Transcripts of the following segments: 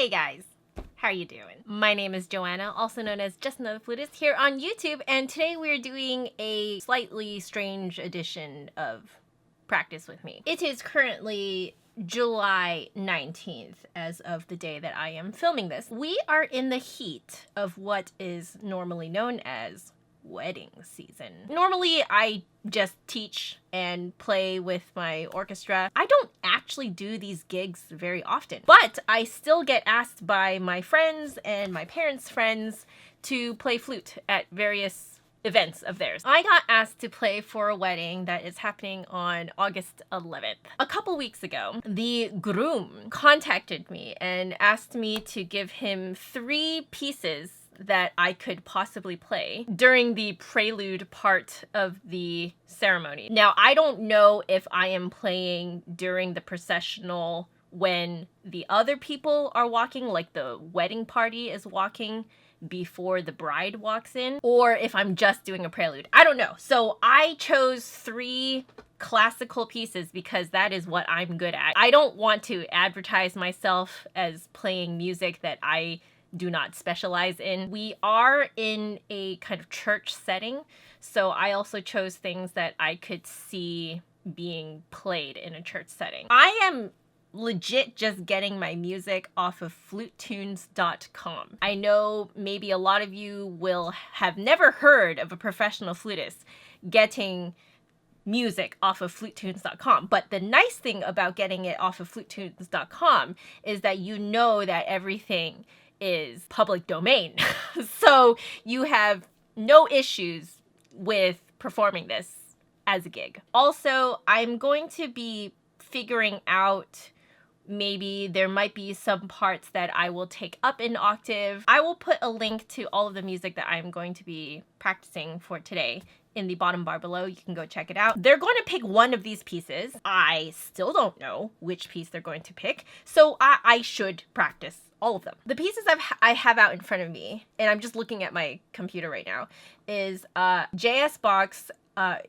Hey guys, how are you doing? My name is Joanna, also known as Just Another Flutist, here on YouTube, and today we're doing a slightly strange edition of Practice With Me. It is currently July 19th as of the day that I am filming this. We are in the heat of what is normally known as wedding season. Normally I just teach and play with my orchestra. I don't actually do these gigs very often, but I still get asked by my friends and my parents' friends to play flute at various events of theirs. I got asked to play for a wedding that is happening on August 11th. A couple weeks ago, the groom contacted me and asked me to give him 3 pieces that I could possibly play during the prelude part of the ceremony. Now, I don't know if I am playing during the processional when the other people are walking, like the wedding party is walking before the bride walks in, or if I'm just doing a prelude. I don't know. So I chose 3 classical pieces because that is what I'm good at. I don't want to advertise myself as playing music that I do not specialize in. We are in a kind of church setting, so I also chose things that I could see being played in a church setting. I am legit just getting my music off of flutetunes.com. I know maybe a lot of you will have never heard of a professional flutist getting music off of flutetunes.com, but the nice thing about getting it off of flutetunes.com is that you know that everything is public domain. So you have no issues with performing this as a gig. Also, I'm going to be figuring out, maybe there might be some parts that I will take up an octave. I will put a link to all of the music that I'm going to be practicing for today in the bottom bar below. You can go check it out. They're going to pick one of these pieces. I still don't know which piece they're going to pick, so I should practice all of them. The pieces I have out in front of me, and I'm just looking at my computer right now, is JS Bach's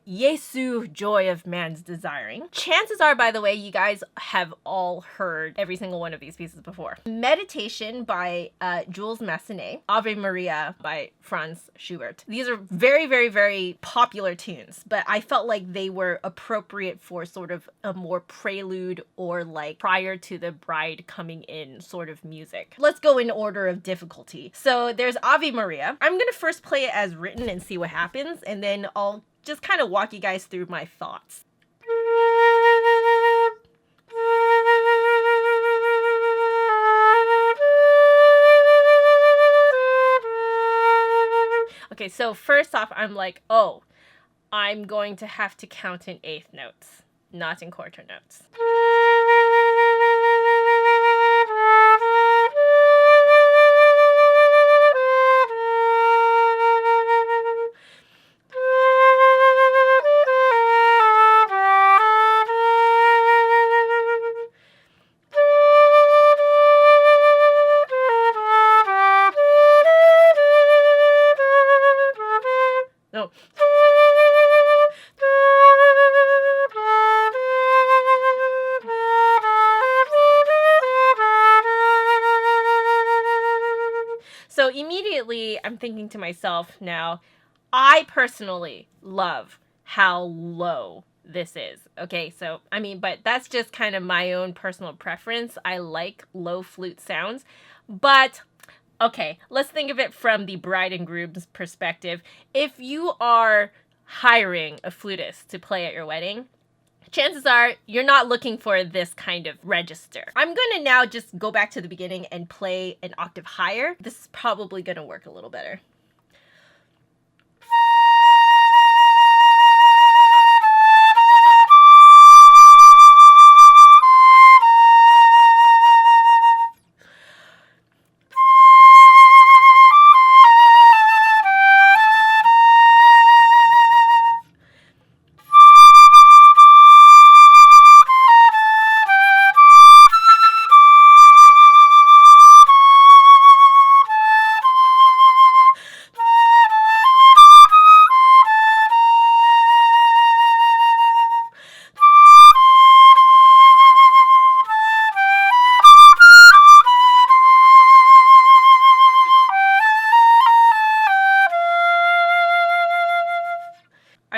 Jesu, Joy of Man's Desiring. Chances are, by the way, you guys have all heard every single one of these pieces before. Meditation by Jules Massenet. Ave Maria by Franz Schubert. These are very, very, very popular tunes, but I felt like they were appropriate for sort of a more prelude or like prior to the bride coming in sort of music. Let's go in order of difficulty. So there's Ave Maria. I'm gonna first play it as written and see what happens, and then I'll just kind of walk you guys through my thoughts. Okay, so first off, I'm like, oh, I'm going to have to count in eighth notes, not in quarter notes. No. So immediately I'm thinking to myself now, I personally love how low this is. Okay, so I mean, but that's just kind of my own personal preference. I like low flute sounds, but okay, let's think of it from the bride and groom's perspective. If you are hiring a flutist to play at your wedding, chances are you're not looking for this kind of register. I'm gonna now just go back to the beginning and play an octave higher. This is probably gonna work a little better.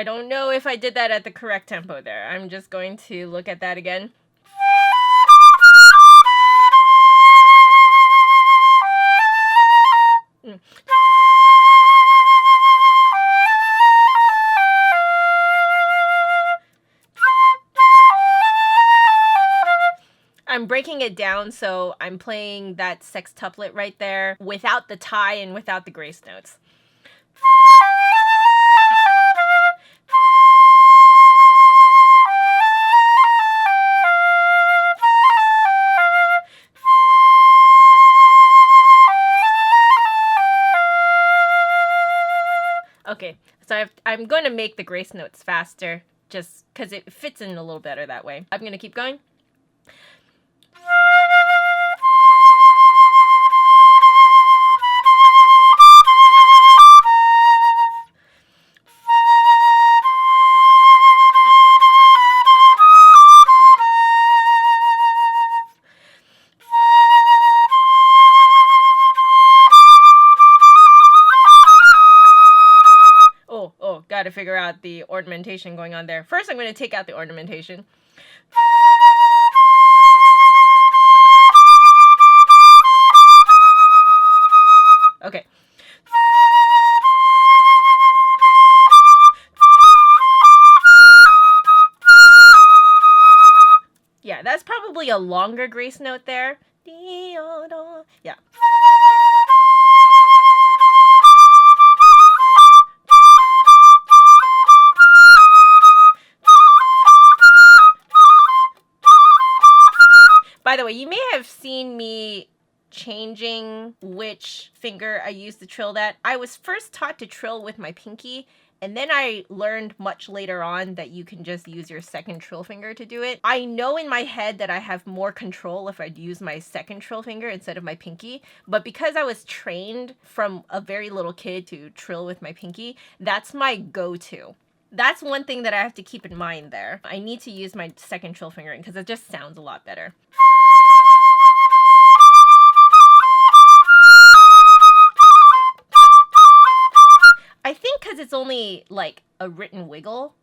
I don't know if I did that at the correct tempo there. I'm just going to look at that again. I'm breaking it down, so I'm playing that sextuplet right there without the tie and without the grace notes. Okay, so I'm going to make the grace notes faster, just because it fits in a little better that way. I'm going to keep going. Got to figure out the ornamentation going on there. First, I'm going to take out the ornamentation. Okay. Yeah, that's probably a longer grace note there. Yeah. By the way, you may have seen me changing which finger I use to trill that. I was first taught to trill with my pinky, and then I learned much later on that you can just use your second trill finger to do it. I know in my head that I have more control if I use my second trill finger instead of my pinky, but because I was trained from a very little kid to trill with my pinky, that's my go-to. That's one thing that I have to keep in mind there. I need to use my second trill finger because it just sounds a lot better. I think because it's only like a written wiggle,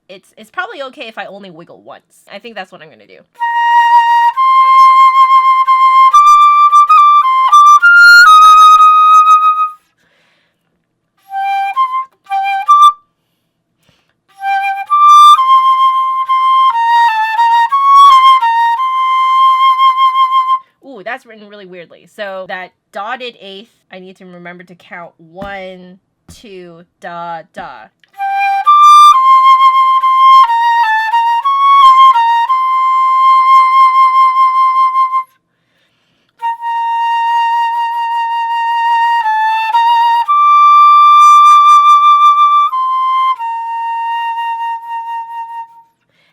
it's probably okay if I only wiggle once. I think that's what I'm going to do. Ooh, that's written really weirdly. So that dotted eighth, I need to remember to count 1, 2, da, da.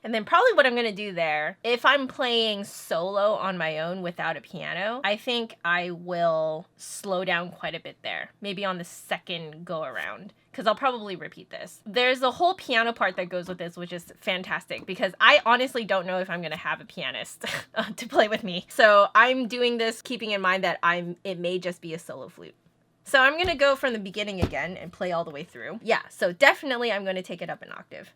And then probably what I'm going to do there, if I'm playing solo on my own without a piano, I think I will slow down quite a bit there. Maybe on the second go around, because I'll probably repeat this. There's a whole piano part that goes with this, which is fantastic, because I honestly don't know if I'm going to have a pianist to play with me. So I'm doing this keeping in mind that it may just be a solo flute. So I'm going to go from the beginning again and play all the way through. Yeah, so definitely I'm going to take it up an octave.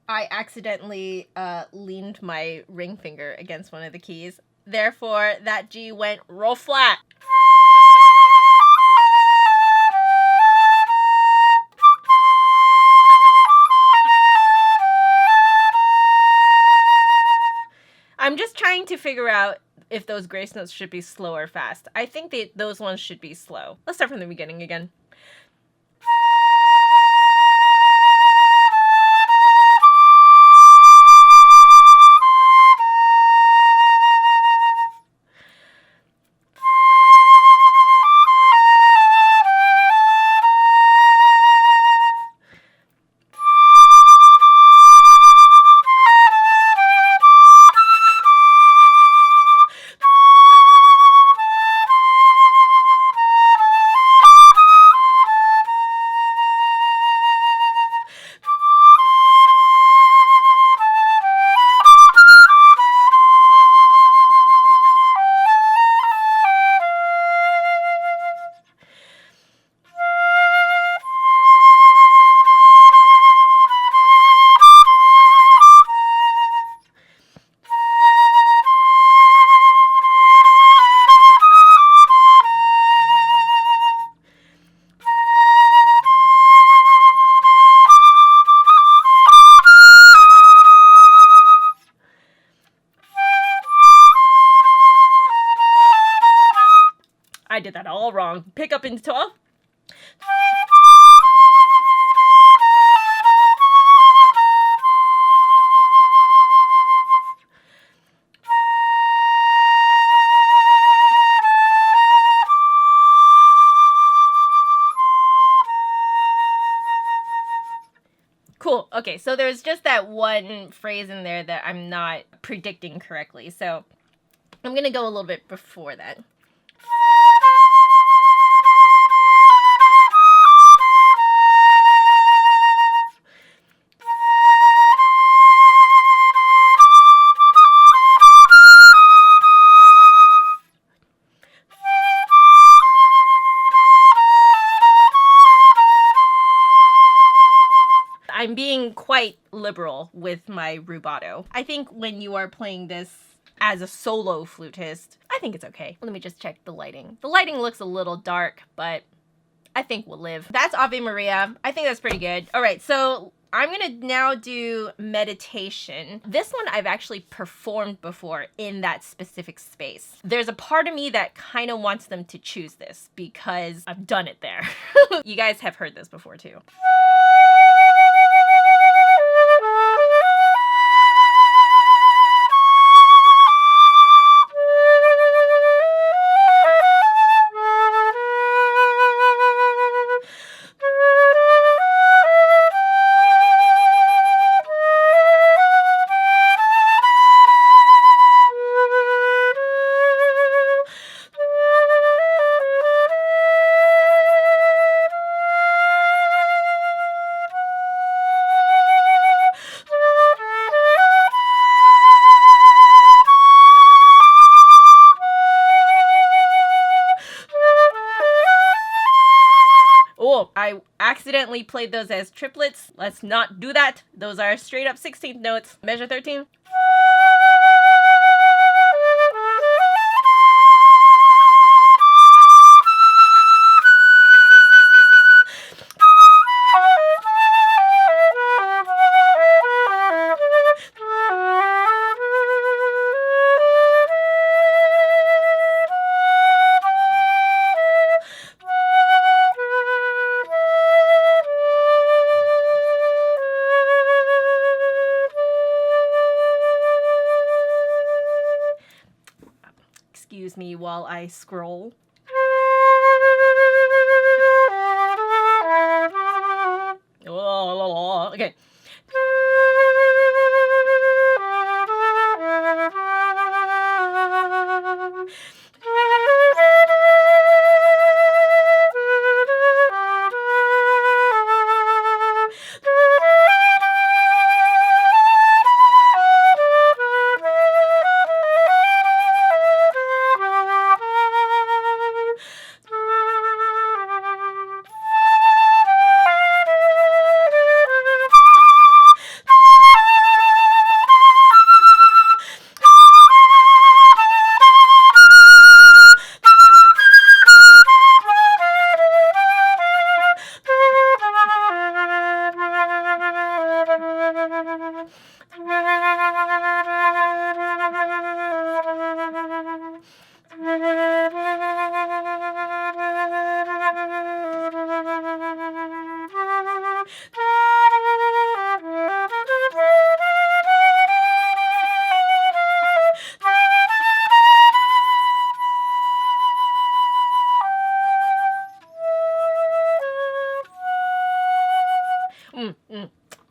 I accidentally leaned my ring finger against one of the keys. Therefore, that G went real flat. I'm just trying to figure out if those grace notes should be slow or fast. I think those ones should be slow. Let's start from the beginning again. I did that all wrong. Pick up into 12. Cool. Okay, so there's just that one phrase in there that I'm not predicting correctly. So I'm going to go a little bit before that. I'm being quite liberal with my rubato. I think when you are playing this as a solo flutist, I think it's okay. Let me just check the lighting. The lighting looks a little dark, but I think we'll live. That's Ave Maria. I think that's pretty good. All right, so I'm gonna now do meditation. This one I've actually performed before in that specific space. There's a part of me that kind of wants them to choose this because I've done it there. You guys have heard this before too. Oh, I accidentally played those as triplets. Let's not do that. Those are straight up 16th notes. Measure 13. Excuse me while I scroll. Oh, okay.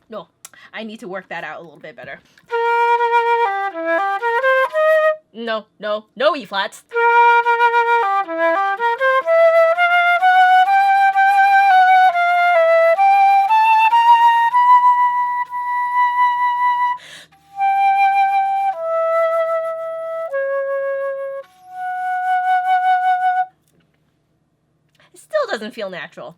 No, I need to work that out a little bit better. No E flats. It still doesn't feel natural.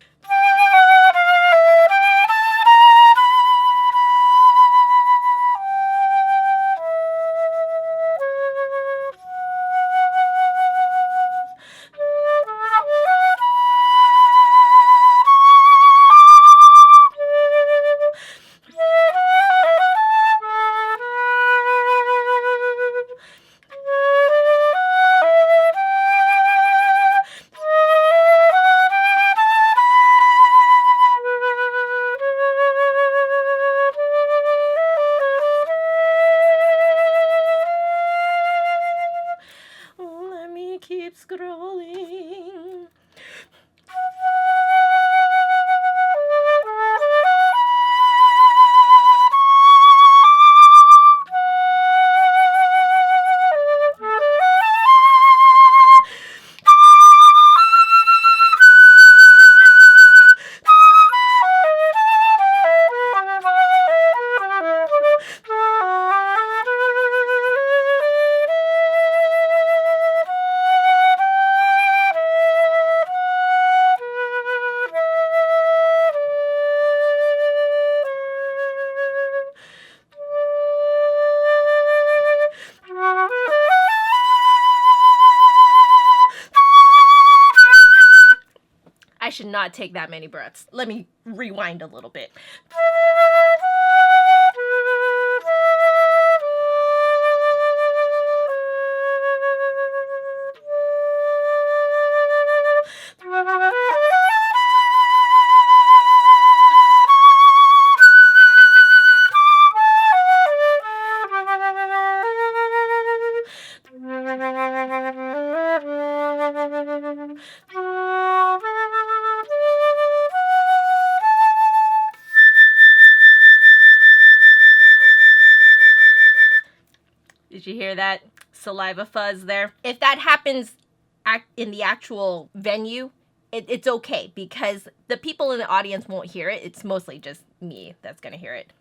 scrolling. I should not take that many breaths. Let me rewind a little bit. Did you hear that saliva fuzz there? If that happens in the actual venue, it's okay because the people in the audience won't hear it. It's mostly just me that's gonna hear it.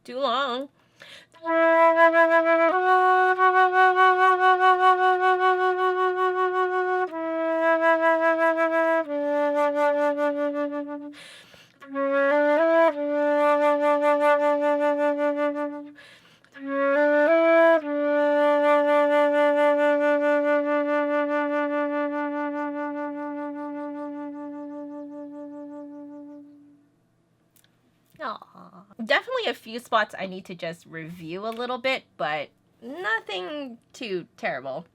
Too long. Aww. Definitely a few spots I need to just review a little bit, but nothing too terrible.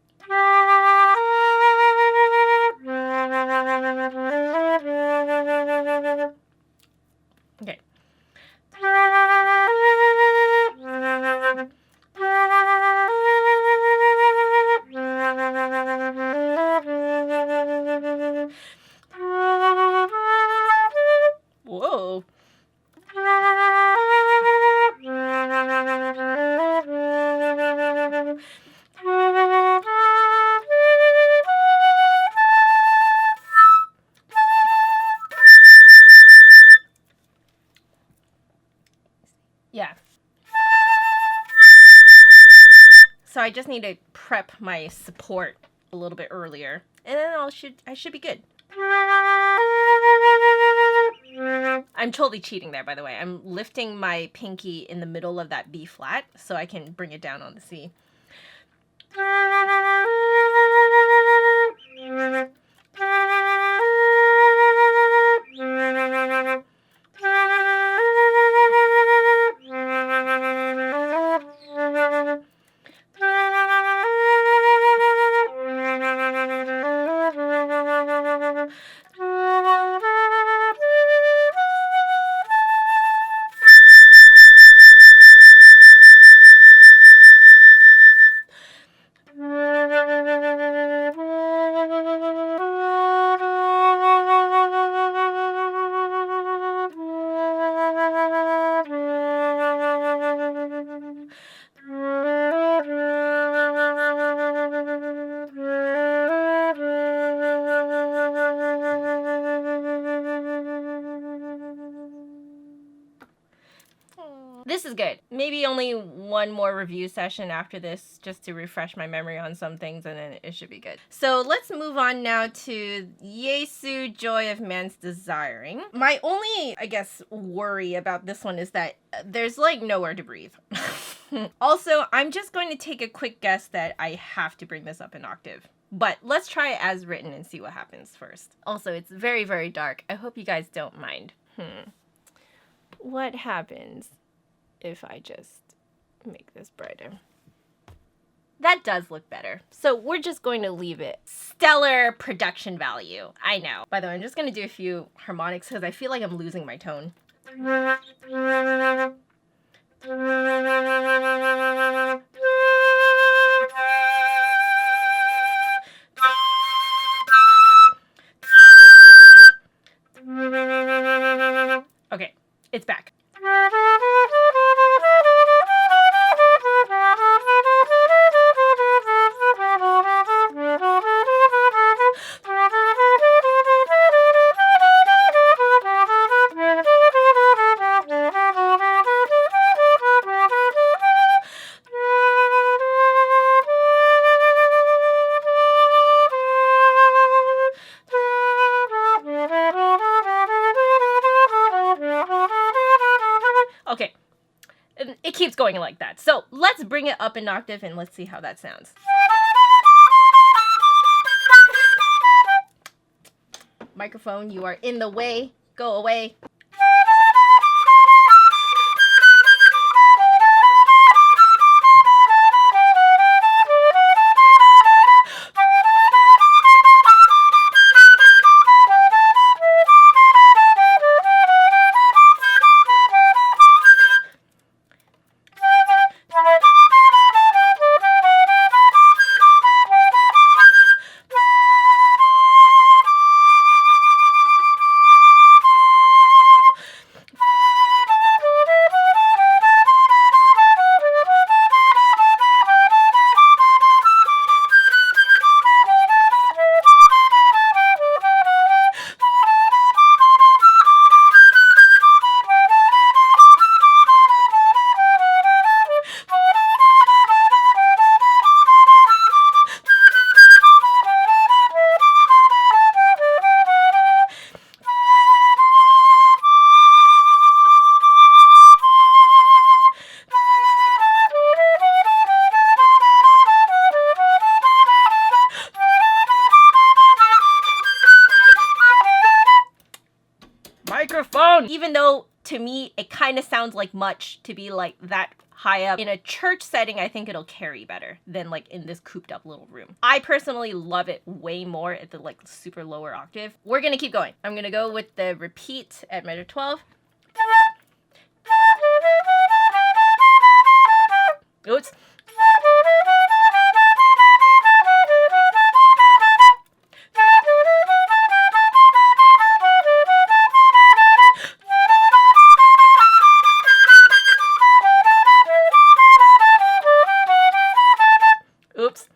Okay. Whoa. Yeah. So I just need to prep my support a little bit earlier, and then I should be good. I'm totally cheating there, by the way. I'm lifting my pinky in the middle of that B flat so I can bring it down on the C. This is good. Maybe only one more review session after this just to refresh my memory on some things, and then it should be good. So let's move on now to Yesu, Joy of Man's Desiring. My only, I guess, worry about this one is that there's like nowhere to breathe. Also, I'm just going to take a quick guess that I have to bring this up an octave. But let's try it as written and see what happens first. Also, it's very, very dark. I hope you guys don't mind. What happens if I just make this brighter? That does look better. So we're just going to leave it. Stellar production value. I know. By the way, I'm just going to do a few harmonics because I feel like I'm losing my tone. Okay, it's back. Okay, it keeps going like that. So let's bring it up an octave and let's see how that sounds. Microphone, you are in the way. Go away. Microphone! Even though, to me, it kind of sounds like much to be like that high up. In a church setting, I think it'll carry better than like in this cooped up little room. I personally love it way more at the like super lower octave. We're gonna keep going. I'm gonna go with the repeat at measure 12. Oops. Oops.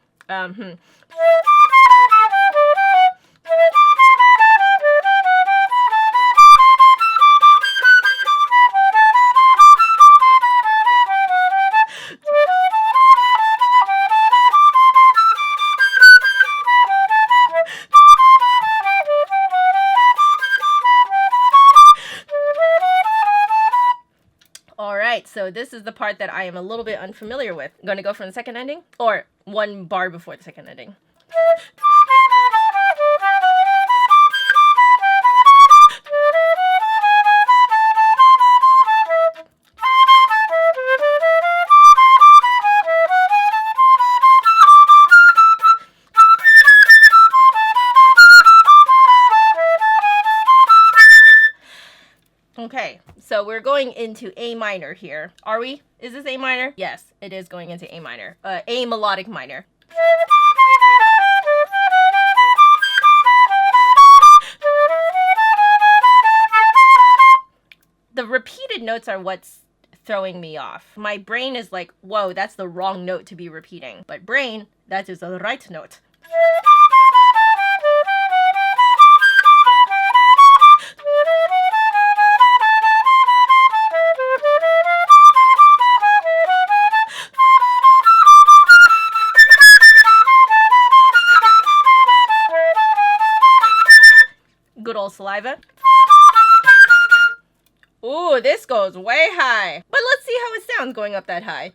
Alright, so this is the part that I am a little bit unfamiliar with. I'm going to go from the second ending, or one bar before the second ending. Okay, so we're going into A minor here. Are we? Is this A minor? Yes, it is going into A minor. A melodic minor. The repeated notes are what's throwing me off. My brain is like, whoa, that's the wrong note to be repeating. But brain, that is the right note. Good old saliva. Ooh, this goes way high. But let's see how it sounds going up that high.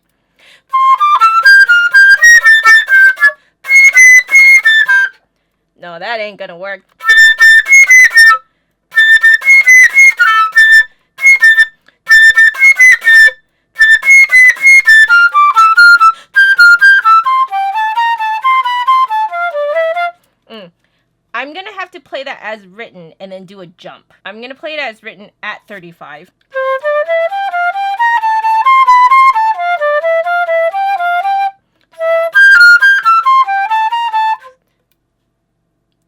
No, that ain't gonna work. as written and then do a jump. I'm gonna play it as written at 35.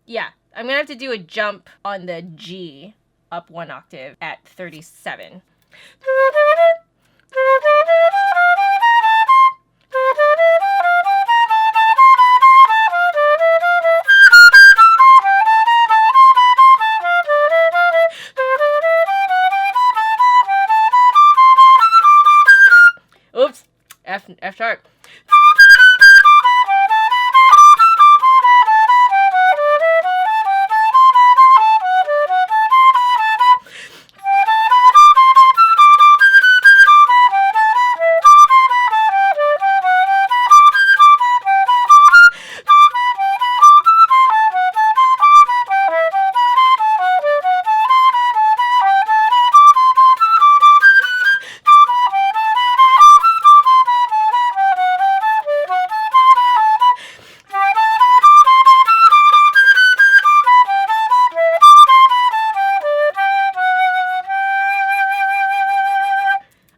Yeah, I'm gonna have to do a jump on the G up 1 octave at 37. Oops, F sharp.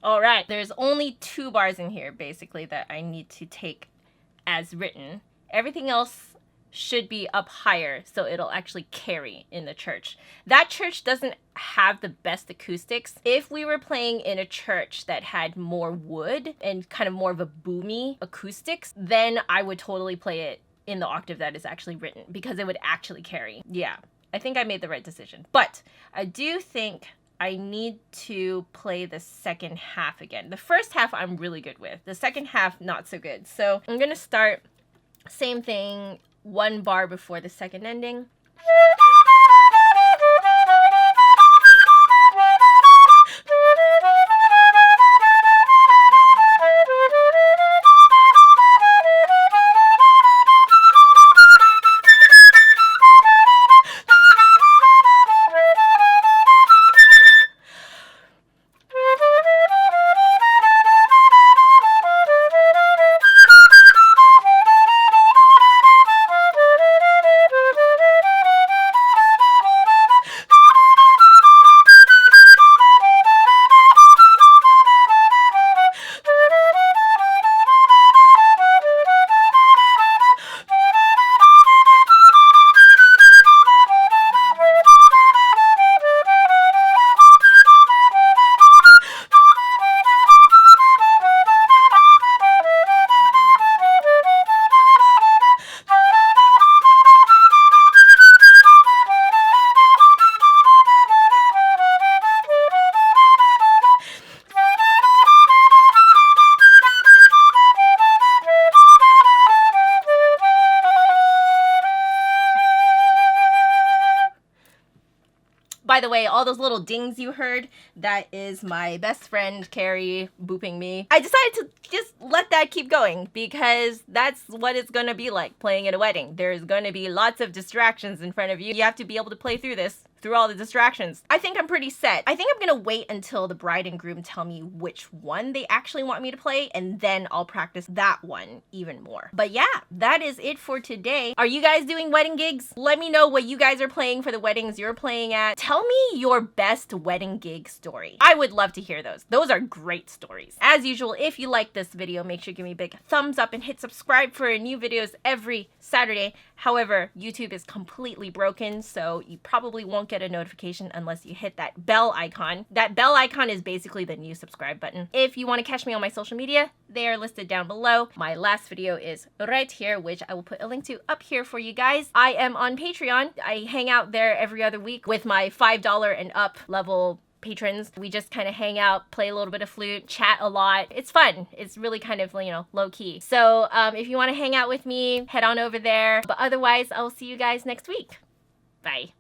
Alright, there's only 2 bars in here, basically, that I need to take as written. Everything else should be up higher, so it'll actually carry in the church. That church doesn't have the best acoustics. If we were playing in a church that had more wood and kind of more of a boomy acoustics, then I would totally play it in the octave that is actually written, because it would actually carry. Yeah, I think I made the right decision. But I do think I need to play the second half again. The first half I'm really good with. The second half, not so good. So I'm gonna start, same thing, 1 bar before the second ending. By the way, all those little dings you heard, that is my best friend, Carrie, booping me. I decided to just let that keep going because that's what it's gonna be like playing at a wedding. There's gonna be lots of distractions in front of you. You have to be able to play through this, through all the distractions. I think I'm pretty set. I think I'm gonna wait until the bride and groom tell me which one they actually want me to play, and then I'll practice that one even more. But yeah, that is it for today. Are you guys doing wedding gigs? Let me know what you guys are playing for the weddings you're playing at. Tell me your best wedding gig story. I would love to hear those. Those are great stories. As usual, if you like this video, make sure to give me a big thumbs up and hit subscribe for new videos every Saturday. However, YouTube is completely broken, so you probably won't get a notification unless you hit that bell icon. That bell icon is basically the new subscribe button. If you want to catch me on my social media, they are listed down below. My last video is right here, which I will put a link to up here for you guys. I am on Patreon. I hang out there every other week with my $5 and up level patrons. We just kind of hang out, play a little bit of flute, chat a lot. It's fun. It's really kind of, you know, low key. So if you want to hang out with me, head on over there. But otherwise, I'll see you guys next week. Bye.